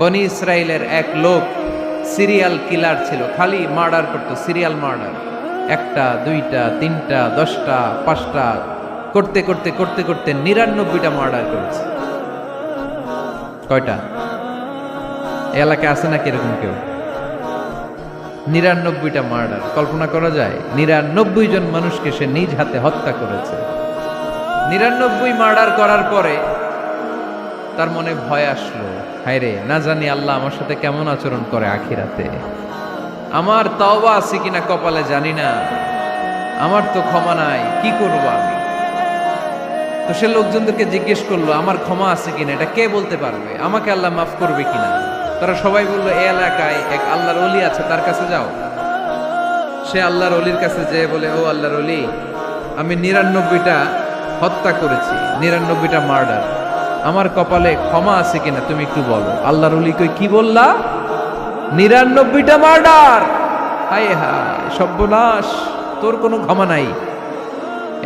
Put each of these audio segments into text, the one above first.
বনি ইসরায়েলের এক লোক সিরিয়াল কিলার ছিল, খালি মার্ডার করতো, সিরিয়াল মার্ডার। একটা, দুইটা, তিনটা, 10টা, 5টা করতে করতে করতে করতে 99টা মার্ডার করেছে। কয়টা? এলাকায় আছে নাকি এরকম কেউ? 99টা মার্ডার। কল্পনা করা যায়? 99 জন মানুষকে সে নিজ হাতে হত্যা করেছে। 99 মার্ডার করার পরে তার মনে ভয় আসলো, হায়রে, না জানি আল্লাহ আমার সাথে কেমন আচরণ করে আখিরাতে। আমার তওবা আছে কিনা কপালে জানি না, আমার তো ক্ষমা নাই, কি করব আমি? তো সে লোকজনদেরকে জিজ্ঞেস করলো, আমার ক্ষমা আছে কিনা, এটা কে বলতে পারবে? আমাকে আল্লাহ মাফ করবে কিনা? তারা সবাই বললো, এই এলাকায় এক আল্লাহর ওলি আছে, তার কাছে যাও। সে আল্লাহর ওলির কাছে যেয়ে বলে, ও আল্লাহর ওলি, আমি 99টা হত্যা করেছি, 99টা মার্ডার, আমার কপালে ক্ষমা আছে কিনা তুমি একটু বলো। আল্লাহর ওলি কই, কি বললা? 99টা মার্ডার? হায় হায়, সর্বনাশ, তোর কোনো ক্ষমা নাই।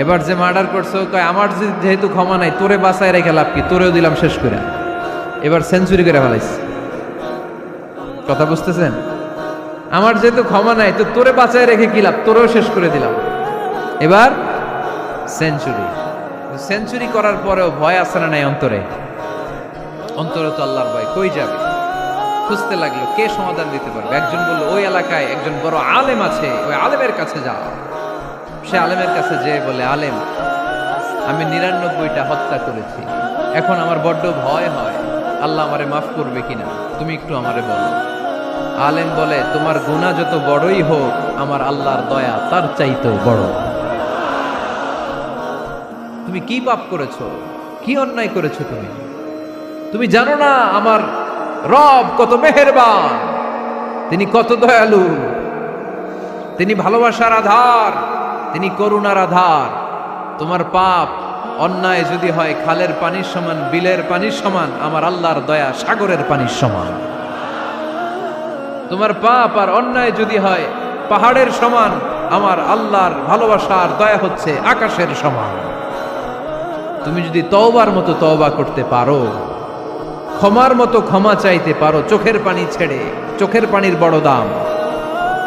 এবার যে মার্ডার করছো কয়, আমার যেহেতু ক্ষমা নাই, তোরে বাঁচায় রেখে লাভ কি, তোরেও দিলাম শেষ করে। এবার সেঞ্চুরি করে ফেলাইছে। কথা বুঝতেছেন? আমার যেহেতু ক্ষমা নাই, তো তোরে বাঁচায় রেখে কি লাভ, তোরেও শেষ করে দিলাম। এবার সেঞ্চুরি। সেঞ্চুরি করার পরেও ভয় আসে না নাই অন্তরে? অন্তরে তো আল্লাহর ভয়, কই যাবে? খুঁজতে লাগলো কে সমাধান দিতে পারবে। একজন বলল, ওই এলাকায় একজন বড় আলেম আছে, ওই আলেমের কাছে যাও। সে আলেমের কাছে যেয়ে বলে, আলেম, আমি 99টা হত্যা করেছি, এখন আমার বড্ড ভয় হয়, আল্লাহ আমারে মাফ করবে কিনা, তুমি একটু আমারে বলো। আলেম বলে, তোমার গুনাহ যত বড়ই হোক, আমার আল্লাহর দয়া তার চাইতেও বড়। তুমি কি পাপ করেছো, কি অন্যায় করেছো? তুমি জানো না আমার রব কত মেহেরবান, তিনি কত দয়ালু, তিনি ভালোবাসার আধার, তিনি করুণার আধার। তোমার পাপ অন্যায় যদি হয় খালের পানির সমান, বিলের পানির সমান, আমার আল্লাহর দয়া সাগরের পানির সমান। তোমার পাপ আর অন্যায় যদি হয় পাহাড়ের সমান, আমার আল্লাহর ভালোবাসার দয়া হচ্ছে আকাশের সমান। তুমি যদি তওবার মতো তওবা করতে পারো, ক্ষমার মতো ক্ষমা চাইতে পারো, চোখের পানি ছেড়ে, চোখের পানির বড় দাম,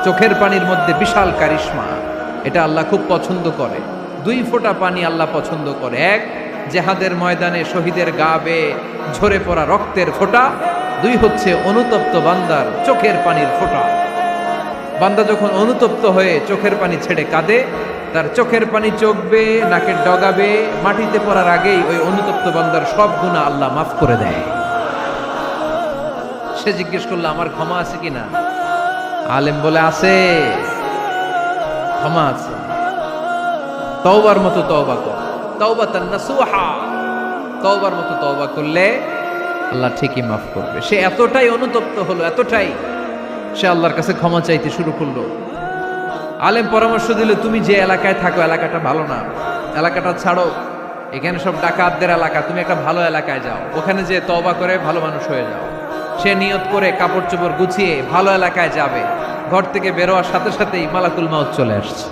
চোখের পানির মধ্যে বিশাল কারিশমা, এটা আল্লাহ খুব পছন্দ করে। 2 ফোঁটা পানি আল্লাহ পছন্দ করে। এক, জেহাদের ময়দানে শহীদের গা বেয়ে ঝরে পড়া রক্তের ফোঁটা। 2 হচ্ছে অনুতপ্ত বান্দার চোখের পানির ফোঁটা। বান্দা যখন অনুতপ্ত হয়ে চোখের পানি ছেড়ে কাঁদে, তার চোখের পানি চোখ বেয়ে, নাকের ডগা বেয়ে মাটিতে পড়ার আগেই ওই অনুতপ্ত বান্দার সব গুনাহ আল্লাহ মাফ করে দেয়। সে জিজ্ঞেস করলো, আমার ক্ষমা আছে কিনা? আলেম বলে, আছে, ক্ষমা আছে। তওবার মতো তওবা কর, তাওবাতান নাসুহা, তওবার মতো তওবা করলে আল্লাহ ঠিকই মাফ করবে। সে এতটাই অনুতপ্ত হলো, এতটাই, সে আল্লাহর কাছে ক্ষমা চাইতে শুরু করলো। আলেম পরামর্শ দিল, তুমি যে এলাকায় থাকো এলাকাটা ভালো না, এলাকাটা ছাড়ো, এখানে সব ডাকাতদের এলাকা, তুমি একটা ভালো এলাকায় যাও, ওখানে যে তওবা করে ভালো মানুষ হয়ে যাও। সে নিয়ত করে কাপড় চোপড় গুছিয়ে ভালো এলাকায় যাবে। ঘর থেকে বেরোয়ার সাথে সাথেই মালাকুল মাউত চলে আসছে,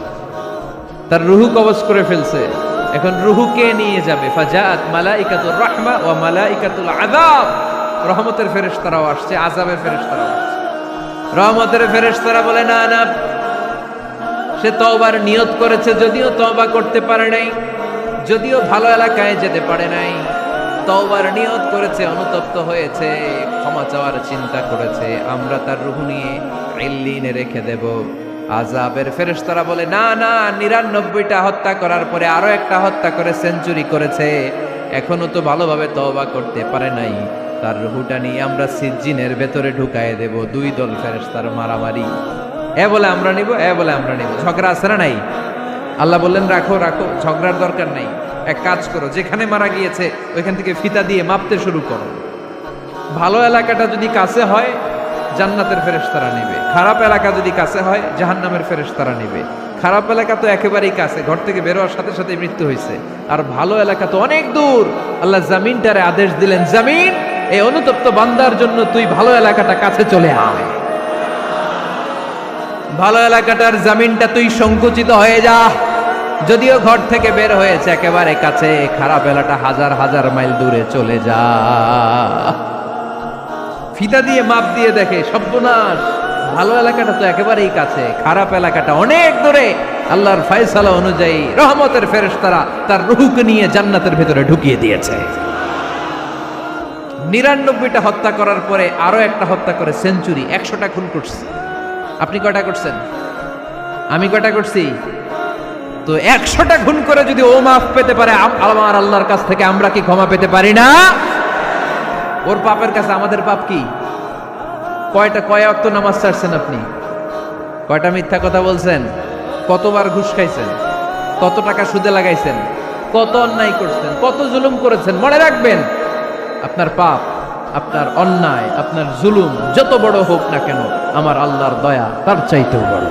তার রুহু কবজ করে ফেলছে। এখন রুহু কে নিয়ে যাবে? ফাজাআত মালাইকাতুর রাহমা ওয়া মালাইকাতুল আযাব। রহমতের ফেরেশতারাও আসছে, আযাবের ফেরেশতারাও আসছে। রহমতের ফেরেশতারা বলে, না না, সে তওবার নিয়ত করেছে, যদিও তওবা করতে পারে নাই, যদিও ভালো এলাকায় যেতে পারে নাই, তওবার নিয়ত করেছে, অনুতপ্ত হয়েছে, ক্ষমা চাওয়ার চিন্তা করেছে, আমরা তার রূহ নিয়ে ইল্লিনে রেখে দেব। আযাবের ফেরেশতারা বলে, না না, 99টা হত্যা করার পরে আরো একটা হত্যা করে সেঞ্চুরি করেছে, এখনো তো ভালোভাবে তওবা করতে পারে নাই, তার রূহটা নিয়ে আমরা সিজ্জিনের ভেতরে ঢুকায়ে দেব। 2 দল ফেরেশতার মারামারি, এ বলে আমরা নিব, এ বলে আমরা নিব। ঝগড়া আছে না নাই? আল্লাহ বললেন, রাখো রাখো, ঝগড়ার দরকার নাই। এক কাজ করো, যেখানে মারা গিয়েছে ওইখান থেকে ফিতা দিয়ে মাপতে শুরু করো। ভালো এলাকাটা যদি কাছে হয় জান্নাতের ফেরেশতারা নেবে, খারাপ এলাকা যদি কাছে হয় জাহান্নামের ফেরেশতারা নেবে। খারাপ এলাকা তো একেবারেই কাছে, ঘর থেকে বেরোয়ার সাথে সাথে মৃত্যু হয়েছে, আর ভালো এলাকা তো অনেক দূর। আল্লাহ জামিনটারে আদেশ দিলেন, জামিন, এই অনুতপ্ত বান্দার জন্য তুই ভালো এলাকাটা কাছে চলে আয়। ভালো এলাকাটার জামিনটা তুই সংকুচিত হয়ে যা, যদিও ঘর থেকে বের হয়েছে একেবারে কাছে, খারাপ এলাকাটা হাজার হাজার মাইল দূরে চলে যা। ফিতা দিয়ে মাপ দিয়ে দেখে সর্বনাশ, ভালো এলাকাটা তো একেবারেই কাছে, খারাপ এলাকাটা অনেক দূরে। আল্লাহর ফয়সালা অনুযায়ী রহমতের ফেরেশতারা তার রূহকে নিয়ে জান্নাতের ভেতরে ঢুকিয়ে দিয়েছে। 99টা হত্যা করার পরে আরো একটা হত্যা করে সেঞ্চুরি, 100টা খুন করছে। আপনি কয়টা করছেন? আমি কয়টা করছি? তো 100টা খুন করে যদি ও মাফ পেতে পারে আমার আল্লাহর কাছ থেকে, আমরা কি ক্ষমা পেতে পারি না? ওর পাপের কাছে আমাদের পাপ কি? কয় ওয়াক্ত নামাজ ছাড়ছেন আপনি? কয়টা মিথ্যা কথা বলছেন? কতবার ঘুষ খাইছেন? কত টাকা সুদে লাগাইছেন? কত অন্যায় করছেন? কত জুলুম করেছেন? মনে রাখবেন, আপনার পাপ, আপনার অন্যায়, আপনার জুলুম যত বড় হোক না কেন, আমার আল্লাহর দয়া তার চাইতেও বড়।